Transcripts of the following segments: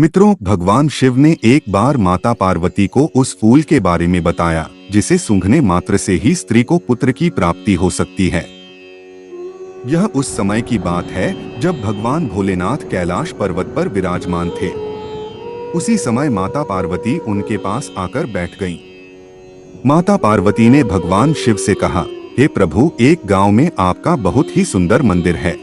मित्रों, भगवान शिव ने एक बार माता पार्वती को उस फूल के बारे में बताया जिसे सूंघने मात्र से ही स्त्री को पुत्र की प्राप्ति हो सकती है। यह उस समय की बात है जब भगवान भोलेनाथ कैलाश पर्वत पर विराजमान थे। उसी समय माता पार्वती उनके पास आकर बैठ गईं। माता पार्वती ने भगवान शिव से कहा, हे प्रभु, एक गांव में आपका बहुत ही सुंदर मंदिर है।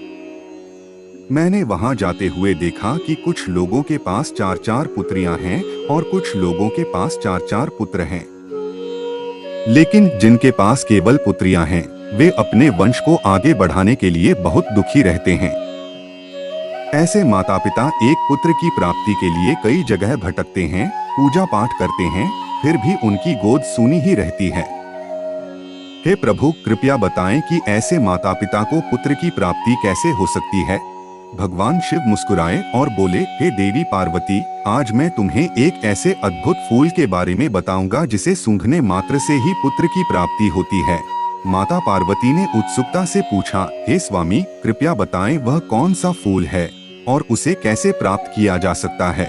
मैंने वहां जाते हुए देखा कि कुछ लोगों के पास 4-4 पुत्रियां हैं और कुछ लोगों के पास 4-4 पुत्र हैं। लेकिन जिनके पास केवल पुत्रियां हैं, वे अपने वंश को आगे बढ़ाने के लिए बहुत दुखी रहते हैं। ऐसे माता पिता एक पुत्र की प्राप्ति के लिए कई जगह भटकते हैं, पूजा पाठ करते हैं, फिर भी उनकी गोद सूनी ही रहती है। हे प्रभु, कृपया बताएं कि ऐसे माता पिता को पुत्र की प्राप्ति कैसे हो सकती है। भगवान शिव मुस्कुराए और बोले, हे देवी पार्वती, आज मैं तुम्हें एक ऐसे अद्भुत फूल के बारे में बताऊंगा जिसे सूंघने मात्र से ही पुत्र की प्राप्ति होती है। माता पार्वती ने उत्सुकता से पूछा, हे स्वामी, कृपया बताएं वह कौन सा फूल है और उसे कैसे प्राप्त किया जा सकता है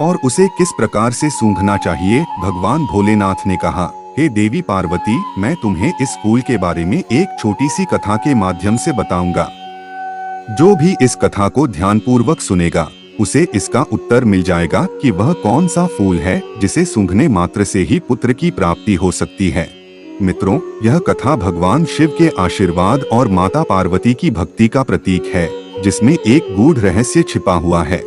और उसे किस प्रकार से सूंघना चाहिए। भगवान भोलेनाथ ने कहा, हे देवी पार्वती, मैं तुम्हें इस फूल के बारे में एक छोटी सी कथा के माध्यम से बताऊंगा। जो भी इस कथा को ध्यानपूर्वक सुनेगा, उसे इसका उत्तर मिल जाएगा कि वह कौन सा फूल है जिसे सूंघने मात्र से ही पुत्र की प्राप्ति हो सकती है। मित्रों, यह कथा भगवान शिव के आशीर्वाद और माता पार्वती की भक्ति का प्रतीक है, जिसमें एक गूढ़ रहस्य छिपा हुआ है।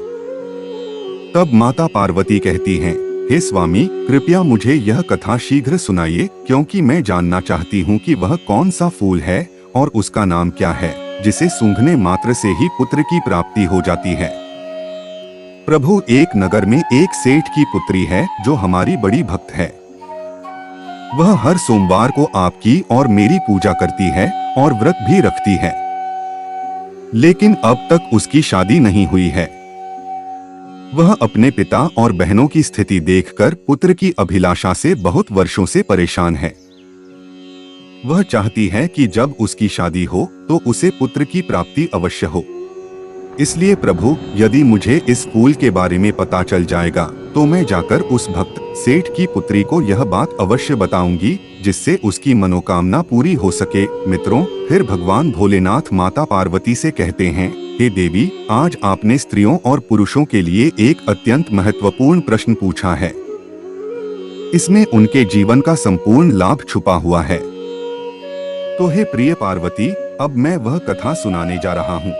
तब माता पार्वती कहती हैं, हे स्वामी, कृपया मुझे यह कथा शीघ्र सुनाइए, क्योंकि मैं जानना चाहती हूँ कि वह कौन सा फूल है और उसका नाम क्या है जिसे सूंघने मात्र से ही पुत्र की प्राप्ति हो जाती है। प्रभु, एक नगर में एक सेठ की पुत्री है जो हमारी बड़ी भक्त है। वह हर सोमवार को आपकी और मेरी पूजा करती है और व्रत भी रखती है, लेकिन अब तक उसकी शादी नहीं हुई है। वह अपने पिता और बहनों की स्थिति देखकर पुत्र की अभिलाषा से बहुत वर्षों से परेशान है। वह चाहती है कि जब उसकी शादी हो तो उसे पुत्र की प्राप्ति अवश्य हो। इसलिए प्रभु, यदि मुझे इस फूल के बारे में पता चल जाएगा तो मैं जाकर उस भक्त सेठ की पुत्री को यह बात अवश्य बताऊंगी, जिससे उसकी मनोकामना पूरी हो सके। मित्रों, फिर भगवान भोलेनाथ माता पार्वती से कहते हैं, हे देवी, आज आपने स्त्रियों और पुरुषों के लिए एक अत्यंत महत्वपूर्ण प्रश्न पूछा है। इसमें उनके जीवन का संपूर्ण लाभ छुपा हुआ है। तो हे प्रिय पार्वती, अब मैं वह कथा सुनाने जा रहा हूँ।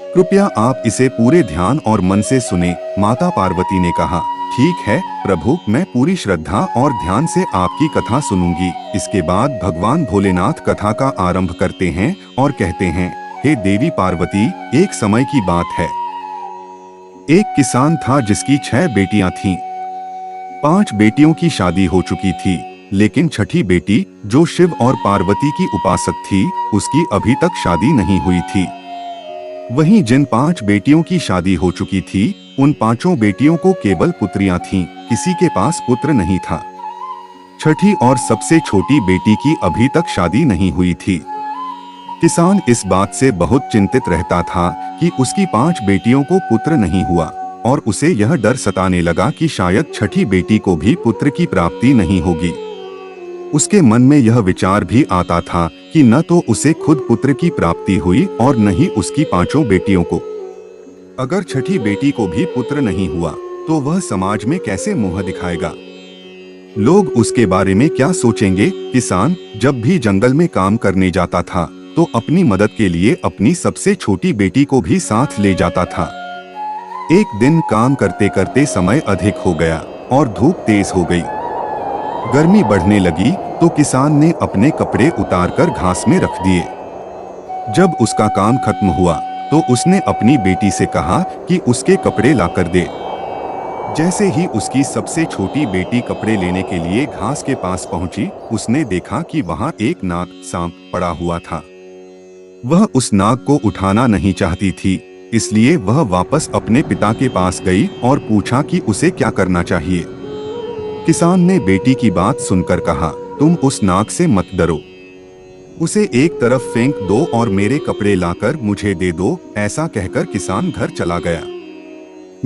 कृपया आप इसे पूरे ध्यान और मन से सुने। माता पार्वती ने कहा, ठीक है प्रभु, मैं पूरी श्रद्धा और ध्यान से आपकी कथा सुनूंगी। इसके बाद भगवान भोलेनाथ कथा का आरंभ करते हैं और कहते हैं, हे देवी पार्वती, एक समय की बात है। एक किसान था जिसकी 6 बेटियां थीं। 5 बेटियों की शादी हो चुकी थी, लेकिन छठी बेटी, जो शिव और पार्वती की उपासक थी, उसकी अभी तक शादी नहीं हुई थी। वहीं जिन 5 बेटियों की शादी हो चुकी थी, उन 5 बेटियों को केवल पुत्रियां थीं, किसी के पास पुत्र नहीं था। छठी और सबसे छोटी बेटी की अभी तक शादी नहीं हुई थी। किसान इस बात से बहुत चिंतित रहता था कि उसकी 5 बेटियों को पुत्र नहीं हुआ और उसे यह डर सताने लगा कि शायद छठी बेटी को भी पुत्र की प्राप्ति नहीं होगी। उसके मन में यह विचार भी आता था कि न तो उसे खुद पुत्र की प्राप्ति हुई और न ही उसकी 5 बेटियों को। अगर छठी बेटी को भी पुत्र नहीं हुआ तो वह समाज में कैसे मुंह दिखाएगा? लोग उसके बारे में क्या सोचेंगे? किसान जब भी जंगल में काम करने जाता था तो अपनी मदद के लिए अपनी सबसे छोटी बेटी को भी साथ ले जाता था। एक दिन काम करते करते समय अधिक हो गया और धूप तेज हो गई। गर्मी बढ़ने लगी तो किसान ने अपने कपड़े उतारकर घास में रख दिए। जब उसका काम खत्म हुआ तो उसने अपनी बेटी से कहा कि उसके कपड़े लाकर दे। जैसे ही उसकी सबसे छोटी बेटी कपड़े लेने के लिए घास के पास पहुंची, उसने देखा कि वहां एक नाग सांप पड़ा हुआ था। वह उस नाग को उठाना नहीं चाहती थी, इसलिए वह वापस अपने पिता के पास गई और पूछा कि उसे क्या करना चाहिए। किसान ने बेटी की बात सुनकर कहा, तुम उस नाग से मत डरो, उसे एक तरफ फेंक दो और मेरे कपड़े लाकर मुझे दे दो। ऐसा कहकर किसान घर चला गया।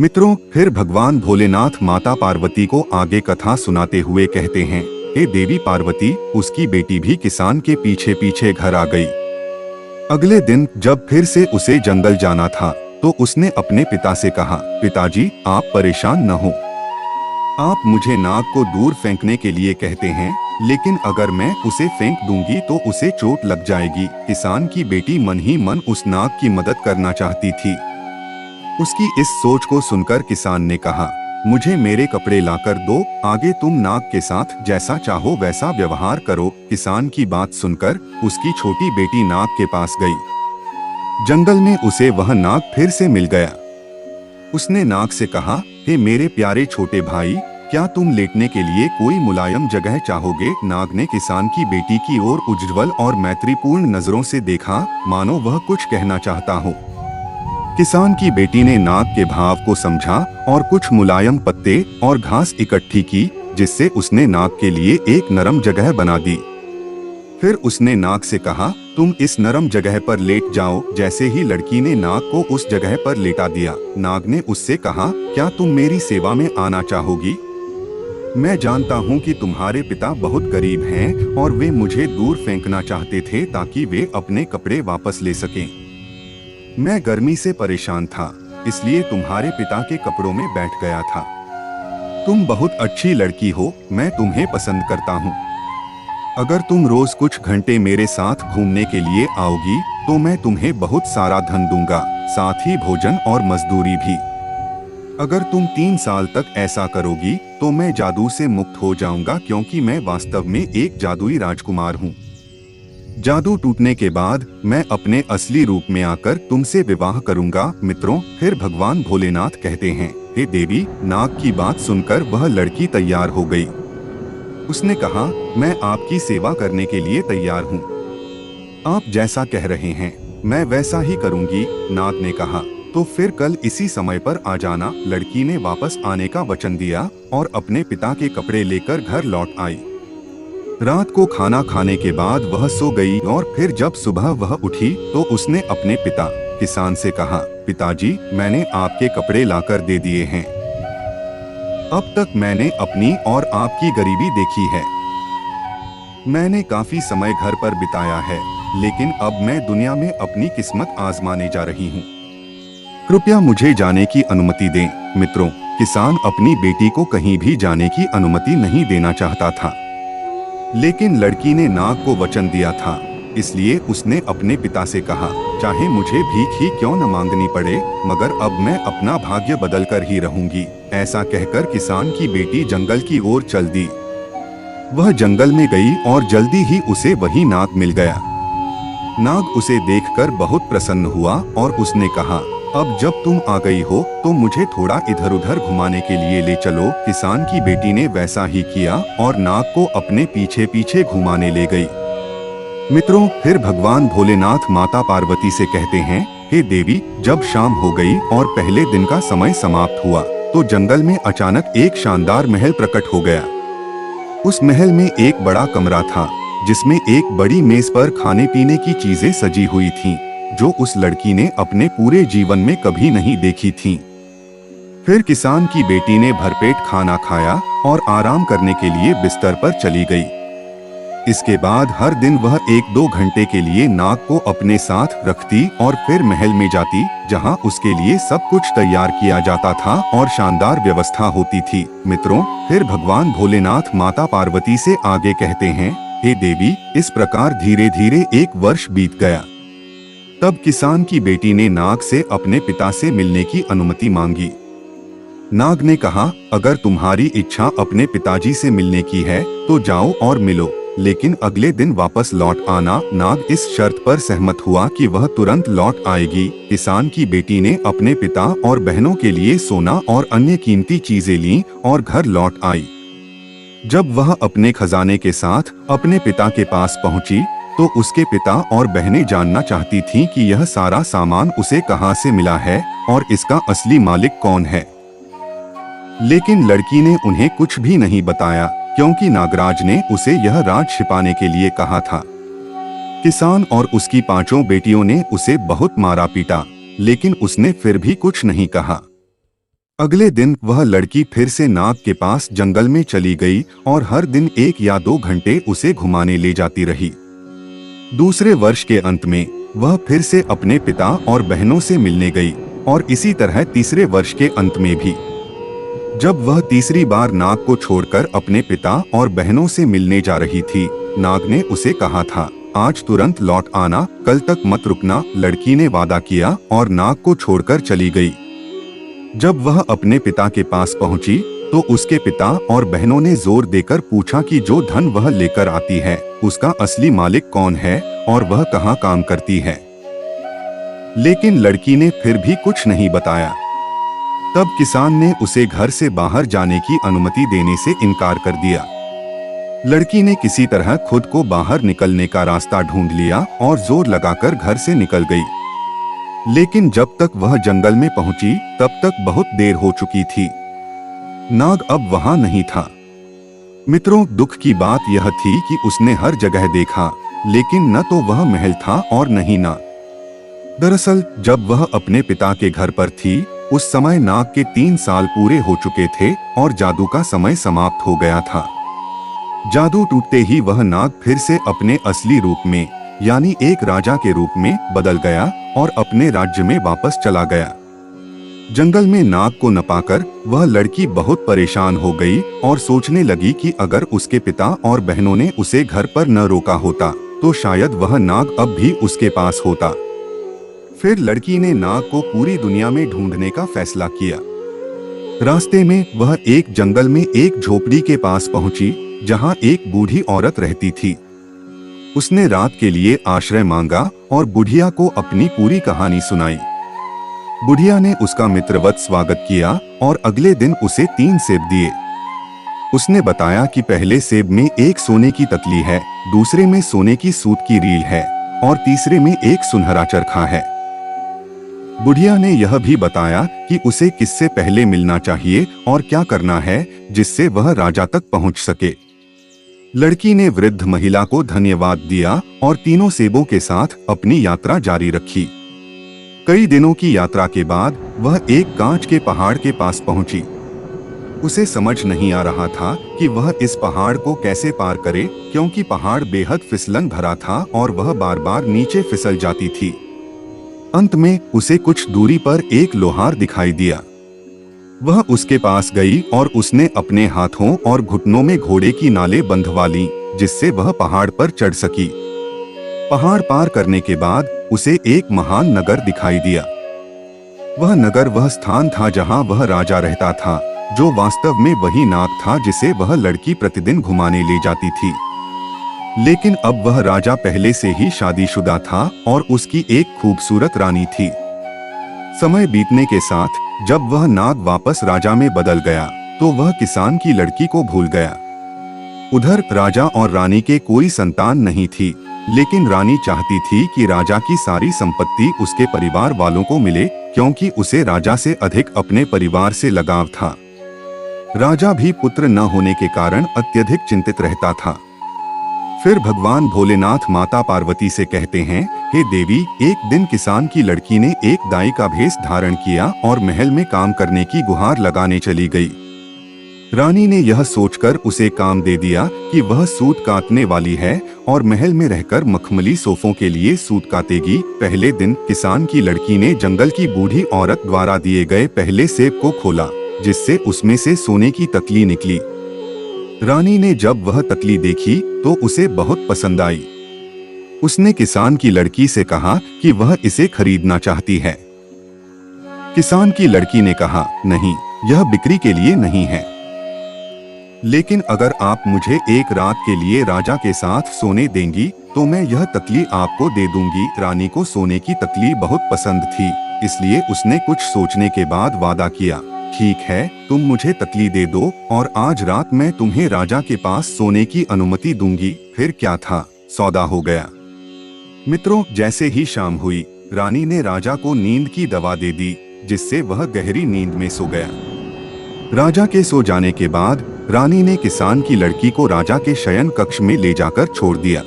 मित्रों, फिर भगवान भोलेनाथ माता पार्वती को आगे कथा सुनाते हुए कहते हैं, हे देवी पार्वती, उसकी बेटी भी किसान के पीछे पीछे घर आ गई। अगले दिन जब फिर से उसे जंगल जाना था तो उसने अपने पिता से कहा, पिताजी, आप परेशान न हो। आप मुझे नाग को दूर फेंकने के लिए कहते हैं, लेकिन अगर मैं उसे फेंक दूंगी तो उसे चोट लग जाएगी। किसान की बेटी मन ही मन उस नाग की मदद करना चाहती थी। उसकी इस सोच को सुनकर किसान ने कहा, मुझे मेरे कपड़े लाकर दो, आगे तुम नाग के साथ जैसा चाहो वैसा व्यवहार करो। किसान की बात सुनकर उसकी छोटी बेटी नाग के पास गई। जंगल में उसे वह नाग फिर से मिल गया। उसने नाग से कहा, हे मेरे प्यारे छोटे भाई, क्या तुम लेटने के लिए कोई मुलायम जगह चाहोगे? नाग ने किसान की बेटी की ओर उज्ज्वल और मैत्रीपूर्ण नजरों से देखा, मानो वह कुछ कहना चाहता हो। किसान की बेटी ने नाग के भाव को समझा और कुछ मुलायम पत्ते और घास इकट्ठी की, जिससे उसने नाग के लिए एक नरम जगह बना दी। फिर उसने नाग से कहा, तुम इस नरम जगह पर लेट जाओ। जैसे ही लड़की ने नाग को उस जगह पर लेटा दिया, नाग ने उससे कहा, क्या तुम मेरी सेवा में आना चाहोगी? मैं जानता हूँ कि तुम्हारे पिता बहुत गरीब हैं और वे मुझे दूर फेंकना चाहते थे ताकि वे अपने कपड़े वापस ले सकें। मैं गर्मी से परेशान था, इसलिए तुम्हारे पिता के कपड़ों में बैठ गया था। तुम बहुत अच्छी लड़की हो, मैं तुम्हें पसंद करता हूँ। अगर तुम रोज कुछ घंटे मेरे साथ घूमने के लिए आओगी तो मैं तुम्हें बहुत सारा धन दूंगा, साथ ही भोजन और मजदूरी भी। अगर तुम 3 साल तक ऐसा करोगी तो मैं जादू से मुक्त हो जाऊंगा, क्योंकि मैं वास्तव में एक जादुई राजकुमार हूँ। जादू टूटने के बाद मैं अपने असली रूप में आकर तुमसे विवाह करूंगा। मित्रों, फिर भगवान भोलेनाथ कहते हैं, हे देवी, नाग की बात सुनकर वह लड़की तैयार हो गई। उसने कहा, मैं आपकी सेवा करने के लिए तैयार हूँ। आप जैसा कह रहे हैं मैं वैसा ही करूंगी। नाग ने कहा, तो फिर कल इसी समय पर आ जाना। लड़की ने वापस आने का वचन दिया और अपने पिता के कपड़े लेकर घर लौट आई। रात को खाना खाने के बाद वह सो गई और फिर जब सुबह वह उठी तो उसने अपने पिता किसान से कहा, पिताजी, मैंने आपके कपड़े लाकर दे दिए हैं। अब तक मैंने अपनी और आपकी गरीबी देखी है। मैंने काफी समय घर पर बिताया है, लेकिन अब मैं दुनिया में अपनी किस्मत आजमाने जा रही हूँ। कृपया मुझे जाने की अनुमति दें। मित्रों, किसान अपनी बेटी को कहीं भी जाने की अनुमति नहीं देना चाहता था, लेकिन लड़की ने नाग को वचन दिया था, इसलिए उसने अपने पिता से कहा, चाहे मुझे भीख ही क्यों न मांगनी पड़े, मगर अब मैं अपना भाग्य बदल कर ही रहूंगी। ऐसा कहकर किसान की बेटी जंगल की ओर चल दी। वह जंगल में गई और जल्दी ही उसे वही नाग मिल गया। नाग उसे देखकर बहुत प्रसन्न हुआ और उसने कहा, अब जब तुम आ गई हो तो मुझे थोड़ा इधर उधर घुमाने के लिए ले चलो। किसान की बेटी ने वैसा ही किया और नाग को अपने पीछे पीछे घुमाने ले गई। मित्रों, फिर भगवान भोलेनाथ माता पार्वती से कहते हैं, हे देवी, जब शाम हो गई और पहले दिन का समय समाप्त हुआ तो जंगल में अचानक एक शानदार महल प्रकट हो गया। उस महल में एक बड़ा कमरा था, जिसमें एक बड़ी मेज पर खाने पीने की चीजें सजी हुई थीं, जो उस लड़की ने अपने पूरे जीवन में कभी नहीं देखी थीं। फिर किसान की बेटी ने भरपेट खाना खाया और आराम करने के लिए बिस्तर पर चली गई। इसके बाद हर दिन वह 1-2 घंटे के लिए नाग को अपने साथ रखती और फिर महल में जाती, जहां उसके लिए सब कुछ तैयार किया जाता था और शानदार व्यवस्था होती थी। मित्रों, फिर भगवान भोलेनाथ माता पार्वती से आगे कहते हैं, हे देवी, इस प्रकार धीरे धीरे 1 वर्ष बीत गया। तब किसान की बेटी ने नाग से अपने पिता से मिलने की अनुमति मांगी। नाग ने कहा, अगर तुम्हारी इच्छा अपने पिताजी से मिलने की है तो जाओ और मिलो, लेकिन अगले दिन वापस लौट आना। नाग इस शर्त पर सहमत हुआ कि वह तुरंत लौट आएगी। किसान की बेटी ने अपने पिता और बहनों के लिए सोना और अन्य कीमती चीजें लीं और घर लौट आई। जब वह अपने खजाने के साथ अपने पिता के पास पहुंची तो उसके पिता और बहनें जानना चाहती थीं कि यह सारा सामान उसे कहां से मिला है और इसका असली मालिक कौन है। लेकिन लड़की ने उन्हें कुछ भी नहीं बताया, क्योंकि नागराज ने उसे यह राज छिपाने के लिए कहा था। किसान और उसकी 5 बेटियों ने उसे बहुत मारा पीटा, लेकिन उसने फिर भी कुछ नहीं कहा। अगले दिन वह लड़की फिर से नाग के पास जंगल में चली गई और हर दिन 1 या 2 घंटे उसे घुमाने ले जाती रही। दूसरे वर्ष के अंत में वह फिर से अपने पिता और बहनों से मिलने गई और इसी तरह तीसरे वर्ष के अंत में भी। जब वह तीसरी बार नाग को छोड़कर अपने पिता और बहनों से मिलने जा रही थी, नाग ने उसे कहा था, आज तुरंत लौट आना, कल तक मत रुकना। लड़की ने वादा किया और नाग को छोड़कर चली गई। जब वह अपने पिता के पास पहुंची तो उसके पिता और बहनों ने जोर देकर पूछा कि जो धन वह लेकर आती है उसका असली मालिक कौन है और वह कहाँ काम करती है। लेकिन लड़की ने फिर भी कुछ नहीं बताया। तब किसान ने उसे घर से बाहर जाने की अनुमति देने से इनकार कर दिया। लड़की ने किसी तरह खुद को बाहर निकलने का रास्ता ढूंढ लिया और जोर लगाकर घर से निकल गई। लेकिन जब तक वह जंगल में पहुंची तब तक बहुत देर हो चुकी थी। नाग अब वहां नहीं था। मित्रों, दुख की बात यह थी कि उसने हर जगह देखा, लेकिन न तो वह महल था और न ही नाग। दरअसल जब वह अपने पिता के घर पर थी उस समय नाग के 3 साल पूरे हो चुके थे और जादू का समय समाप्त हो गया था। जादू टूटते ही वह नाग फिर से अपने असली रूप में यानी एक राजा के रूप में बदल गया और अपने राज्य में वापस चला गया। जंगल में नाग को न पाकर वह लड़की बहुत परेशान हो गई और सोचने लगी कि अगर उसके पिता और बहनों ने उसे घर पर न रोका होता तो शायद वह नाग अब भी उसके पास होता। फिर लड़की ने नाग को पूरी दुनिया में ढूंढने का फैसला किया। रास्ते में वह एक जंगल में एक झोपड़ी के पास पहुंची जहां एक बूढ़ी औरत रहती थी। उसने रात के लिए आश्रय मांगा और बुढ़िया को अपनी पूरी कहानी सुनाई। बुढ़िया ने उसका मित्रवत स्वागत किया और अगले दिन उसे 3 सेब दिए। उसने बताया कि पहले सेब में एक सोने की तकली है, दूसरे में सोने की सूत की रील है और तीसरे में एक सुनहरा चरखा है। बुढ़िया ने यह भी बताया कि उसे किससे पहले मिलना चाहिए और क्या करना है जिससे वह राजा तक पहुंच सके। लड़की ने वृद्ध महिला को धन्यवाद दिया और तीनों सेबों के साथ अपनी यात्रा जारी रखी। कई दिनों की यात्रा के बाद वह एक कांच के पहाड़ के पास पहुंची। उसे समझ नहीं आ रहा था कि वह इस पहाड़ को कैसे पार करे, क्योंकि पहाड़ बेहद फिसलन भरा था और वह बार बार नीचे फिसल जाती थी। अंत में उसे कुछ दूरी पर एक लोहार दिखाई दिया। वह उसके पास गई और उसने अपने हाथों और घुटनों में घोड़े की नालें बंधवा लीं, जिससे वह पहाड़ पर चढ़ सकी। पहाड़ पार करने के बाद उसे एक महान नगर दिखाई दिया। वह नगर वह स्थान था जहां वह राजा रहता था, जो वास्तव में वही नाग था जिसे वह लड़की प्रतिदिन घुमाने ले जाती थी। लेकिन अब वह राजा पहले से ही शादीशुदा था और उसकी एक खूबसूरत रानी थी। समय बीतने के साथ जब वह नाग वापस राजा में बदल गया तो वह किसान की लड़की को भूल गया। उधर राजा और रानी के कोई संतान नहीं थी, लेकिन रानी चाहती थी कि राजा की सारी संपत्ति उसके परिवार वालों को मिले, क्योंकि उसे राजा से अधिक अपने परिवार से लगाव था। राजा भी पुत्र न होने के कारण अत्यधिक चिंतित रहता था। फिर भगवान भोलेनाथ माता पार्वती से कहते हैं, हे देवी, एक दिन किसान की लड़की ने एक दाई का भेष धारण किया और महल में काम करने की गुहार लगाने चली गई। रानी ने यह सोचकर उसे काम दे दिया कि वह सूत काटने वाली है और महल में रहकर मखमली सोफों के लिए सूत काटेगी। पहले दिन किसान की लड़की ने जंगल की बूढ़ी औरत द्वारा दिए गए पहले सेब को खोला, जिससे उसमें से सोने की तकली निकली। रानी ने जब वह तकली देखी तो उसे बहुत पसंद आई। उसने किसान की लड़की से कहा कि वह इसे खरीदना चाहती है। किसान की लड़की ने कहा, नहीं, यह बिक्री के लिए नहीं है, लेकिन अगर आप मुझे एक रात के लिए राजा के साथ सोने देंगी तो मैं यह तकली आपको दे दूंगी। रानी को सोने की तकली बहुत पसंद थी, इसलिए उसने कुछ सोचने के बाद वादा किया, ठीक है, तुम मुझे तकली दे दो और आज रात मैं तुम्हें राजा के पास सोने की अनुमति दूंगी। फिर क्या था, सौदा हो गया। मित्रों, जैसे ही शाम हुई, रानी ने राजा को नींद की दवा दे दी, जिससे वह गहरी नींद में सो गया। राजा के सो जाने के बाद रानी ने किसान की लड़की को राजा के शयन कक्ष में ले जाकर छोड़ दिया।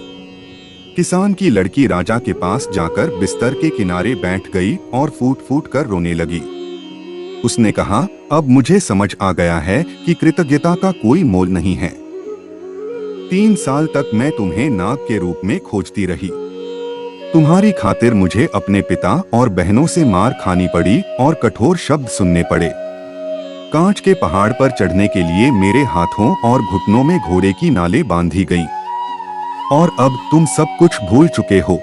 किसान की लड़की राजा के पास जाकर बिस्तर के किनारे बैठ गई और फूट फूट कर रोने लगी। उसने कहा, अब मुझे समझ आ गया है कि कृतज्ञता का कोई मोल नहीं है। 3 साल तक मैं तुम्हें नाग के रूप में खोजती रही। तुम्हारी खातिर मुझे अपने पिता और बहनों से मार खानी पड़ी और कठोर शब्द सुनने पड़े। कांच के पहाड़ पर चढ़ने के लिए मेरे हाथों और घुटनों में घोड़े की नालें बांधी गईं। और अब तुम सब कुछ भूल चुके हो।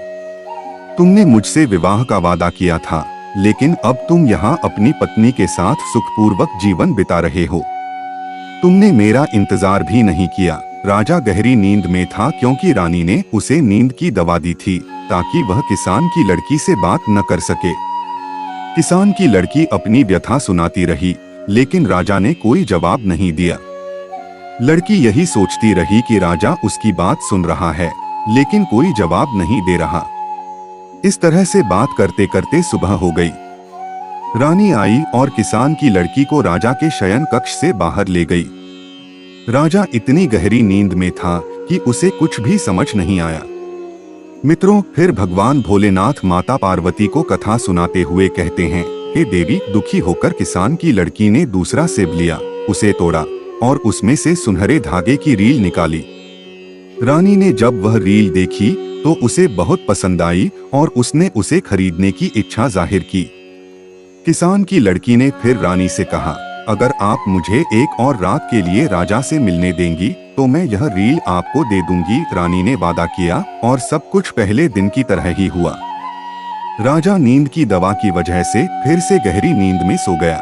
तुमने मुझसे विवाह का वादा किया था, लेकिन अब तुम यहाँ अपनी पत्नी के साथ सुखपूर्वक जीवन बिता रहे हो। तुमने मेरा इंतजार भी नहीं किया। राजा गहरी नींद में था क्योंकि रानी ने उसे नींद की दवा दी थी ताकि वह किसान की लड़की से बात न कर सके। किसान की लड़की अपनी व्यथा सुनाती रही, लेकिन राजा ने कोई जवाब नहीं दिया। लड़की यही सोचती रही कि राजा उसकी बात सुन रहा है, लेकिन कोई जवाब नहीं दे रहा। इस तरह से बात करते करते सुबह हो गई। रानी आई और किसान की लड़की को राजा के शयन कक्ष से बाहर ले गई। राजा इतनी गहरी नींद में था कि उसे कुछ भी समझ नहीं आया। मित्रों, फिर भगवान भोलेनाथ माता पार्वती को कथा सुनाते हुए कहते हैं, हे देवी, दुखी होकर किसान की लड़की ने दूसरा सेब लिया, उसे तोड़ा और उसमें से सुनहरे धागे की रील निकाली। रानी ने जब वह रील देखी तो उसे बहुत पसंद आई और उसने उसे खरीदने की इच्छा जाहिर की। किसान की लड़की ने फिर रानी से कहा, अगर आप मुझे एक और रात के लिए राजा से मिलने देंगी तो मैं यह रील आपको दे दूंगी। रानी ने वादा किया और सब कुछ पहले दिन की तरह ही हुआ। राजा नींद की दवा की वजह से फिर से गहरी नींद में सो गया।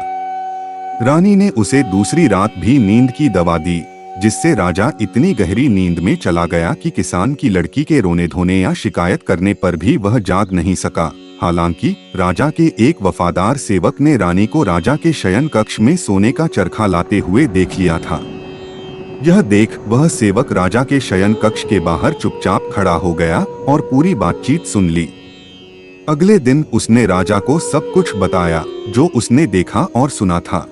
रानी ने उसे दूसरी रात भी नींद की दवा दी, जिससे राजा इतनी गहरी नींद में चला गया कि किसान की लड़की के रोने धोने या शिकायत करने पर भी वह जाग नहीं सका। हालांकि राजा के एक वफादार सेवक ने रानी को राजा के शयन कक्ष में सोने का चरखा लाते हुए देख लिया था। यह देख वह सेवक राजा के शयन कक्ष के बाहर चुपचाप खड़ा हो गया और पूरी बातचीत सुन ली। अगले दिन उसने राजा को सब कुछ बताया जो उसने देखा और सुना था।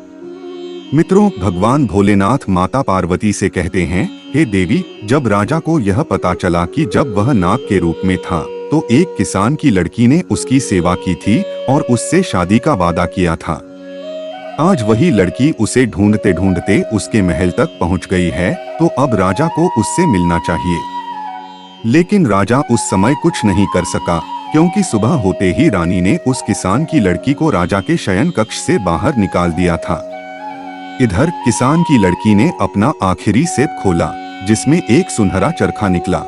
मित्रों, भगवान भोलेनाथ माता पार्वती से कहते हैं, हे देवी, जब राजा को यह पता चला कि जब वह नाग के रूप में था तो एक किसान की लड़की ने उसकी सेवा की थी और उससे शादी का वादा किया था। आज वही लड़की उसे ढूंढते ढूंढते उसके महल तक पहुंच गई है, तो अब राजा को उससे मिलना चाहिए। लेकिन राजा उस समय कुछ नहीं कर सका, क्योंकि सुबह होते ही रानी ने उस किसान की लड़की को राजा के शयन कक्ष से बाहर निकाल दिया था। इधर किसान की लड़की ने अपना आखिरी सेब खोला, जिसमें एक सुनहरा चरखा निकला।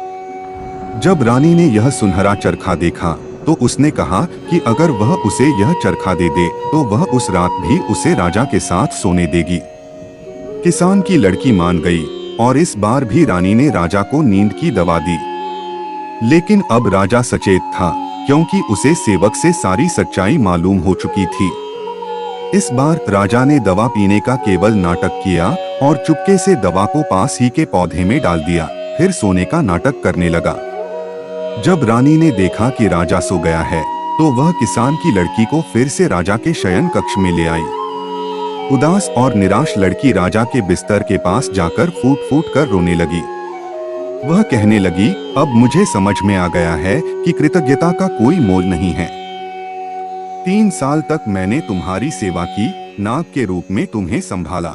जब रानी ने यह सुनहरा चरखा देखा तो उसने कहा कि अगर वह उसे यह चरखा दे दे तो वह उस रात भी उसे राजा के साथ सोने देगी। किसान की लड़की मान गई और इस बार भी रानी ने राजा को नींद की दवा दी। लेकिन अब राजा सचेत था, क्योंकि उसे सेवक से सारी सच्चाई मालूम हो चुकी थी। इस बार राजा ने दवा पीने का केवल नाटक किया और चुपके से दवा को पास ही के पौधे में डाल दिया, फिर सोने का नाटक करने लगा। जब रानी ने देखा कि राजा सो गया है तो वह किसान की लड़की को फिर से राजा के शयन कक्ष में ले आई। उदास और निराश लड़की राजा के बिस्तर के पास जाकर फूट फूट कर रोने लगी। वह कहने लगी, अब मुझे समझ में आ गया है कि कृतज्ञता का कोई मोल नहीं है। 3 साल तक मैंने तुम्हारी सेवा की, नाग के रूप में तुम्हें संभाला।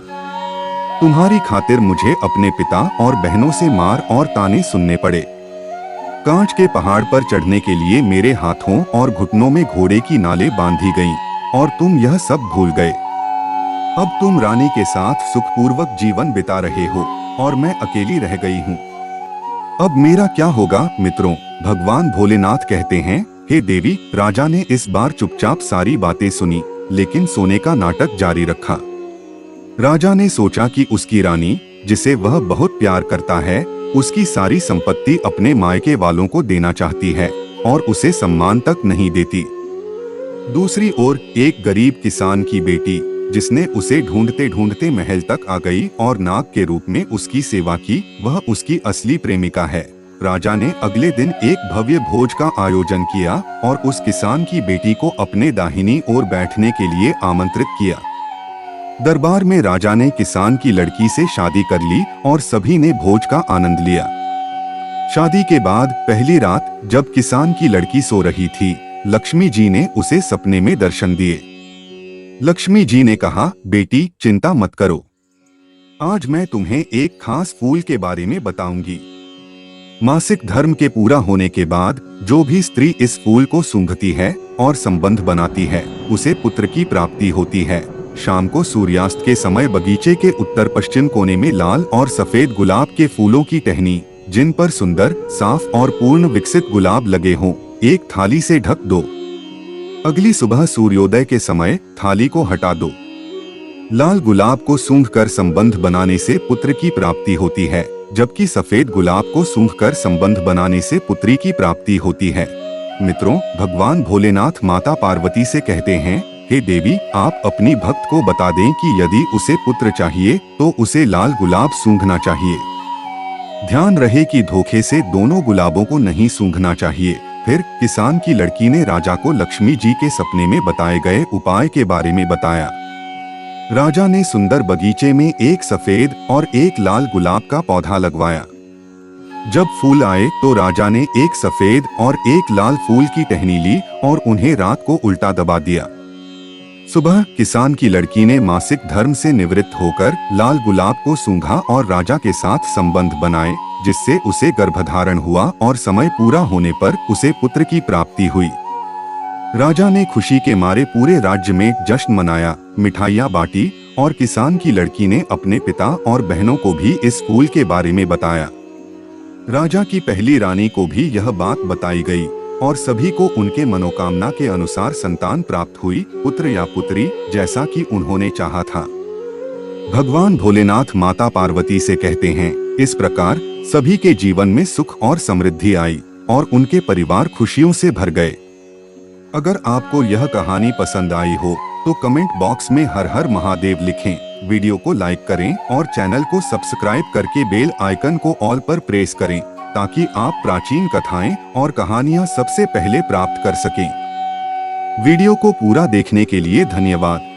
तुम्हारी खातिर मुझे अपने पिता और बहनों से मार और ताने सुनने पड़े। कांच के पहाड़ पर चढ़ने के लिए मेरे हाथों और घुटनों में घोड़े की नालें बांधी गईं और तुम यह सब भूल गए। अब तुम रानी के साथ सुखपूर्वक जीवन बिता रहे हो और मैं अकेली रह गई हूँ। अब मेरा क्या होगा? मित्रों, भगवान भोलेनाथ कहते हैं, हे देवी, राजा ने इस बार चुपचाप सारी बातें सुनी, लेकिन सोने का नाटक जारी रखा। राजा ने सोचा कि उसकी रानी, जिसे वह बहुत प्यार करता है, उसकी सारी संपत्ति अपने मायके वालों को देना चाहती है और उसे सम्मान तक नहीं देती। दूसरी ओर एक गरीब किसान की बेटी, जिसने उसे ढूंढते ढूंढते महल तक आ गई और नाग के रूप में उसकी सेवा की, वह उसकी असली प्रेमिका है। राजा ने अगले दिन एक भव्य भोज का आयोजन किया और उस किसान की बेटी को अपने दाहिनी ओर बैठने के लिए आमंत्रित किया। दरबार में राजा ने किसान की लड़की से शादी कर ली और सभी ने भोज का आनंद लिया। शादी के बाद पहली रात जब किसान की लड़की सो रही थी, लक्ष्मी जी ने उसे सपने में दर्शन दिए। लक्ष्मी जी ने कहा, बेटी चिंता मत करो, आज मैं तुम्हें एक खास फूल के बारे में बताऊंगी। मासिक धर्म के पूरा होने के बाद जो भी स्त्री इस फूल को सूंघती है और संबंध बनाती है, उसे पुत्र की प्राप्ति होती है। शाम को सूर्यास्त के समय बगीचे के उत्तर पश्चिम कोने में लाल और सफेद गुलाब के फूलों की टहनी, जिन पर सुंदर, साफ और पूर्ण विकसित गुलाब लगे हों, एक थाली से ढक दो। अगली सुबह सूर्योदय के समय थाली को हटा दो। लाल गुलाब को सूंघकर संबंध बनाने से पुत्र की प्राप्ति होती है, जबकि सफेद गुलाब को सूंघकर संबंध बनाने से पुत्री की प्राप्ति होती है। मित्रों, भगवान भोलेनाथ माता पार्वती से कहते हैं, हे देवी, आप अपनी भक्त को बता दें कि यदि उसे पुत्र चाहिए तो उसे लाल गुलाब सूंघना चाहिए। ध्यान रहे कि धोखे से दोनों गुलाबों को नहीं सूंघना चाहिए। फिर किसान की लड़की ने राजा को लक्ष्मी जी के सपने में बताए गए उपाय के बारे में बताया। राजा ने सुंदर बगीचे में एक सफेद और एक लाल गुलाब का पौधा लगवाया। जब फूल आए तो राजा ने एक सफेद और एक लाल फूल की टहनी ली और उन्हें रात को उल्टा दबा दिया। सुबह किसान की लड़की ने मासिक धर्म से निवृत्त होकर लाल गुलाब को सूंघा और राजा के साथ संबंध बनाए, जिससे उसे गर्भधारण हुआ और समय पूरा होने पर उसे पुत्र की प्राप्ति हुई। राजा ने खुशी के मारे पूरे राज्य में जश्न मनाया, मिठाइयाँ बांटी और किसान की लड़की ने अपने पिता और बहनों को भी इस फूल के बारे में बताया। राजा की पहली रानी को भी यह बात बताई गई और सभी को उनके मनोकामना के अनुसार संतान प्राप्त हुई, पुत्र या पुत्री, जैसा कि उन्होंने चाहा था। भगवान भोलेनाथ माता पार्वती से कहते हैं, इस प्रकार सभी के जीवन में सुख और समृद्धि आई और उनके परिवार खुशियों से भर गए। अगर आपको यह कहानी पसंद आई हो तो कमेंट बॉक्स में हर हर महादेव लिखें, वीडियो को लाइक करें और चैनल को सब्सक्राइब करके बेल आइकन को ऑल पर प्रेस करें, ताकि आप प्राचीन कथाएं और कहानियां सबसे पहले प्राप्त कर सकें। वीडियो को पूरा देखने के लिए धन्यवाद।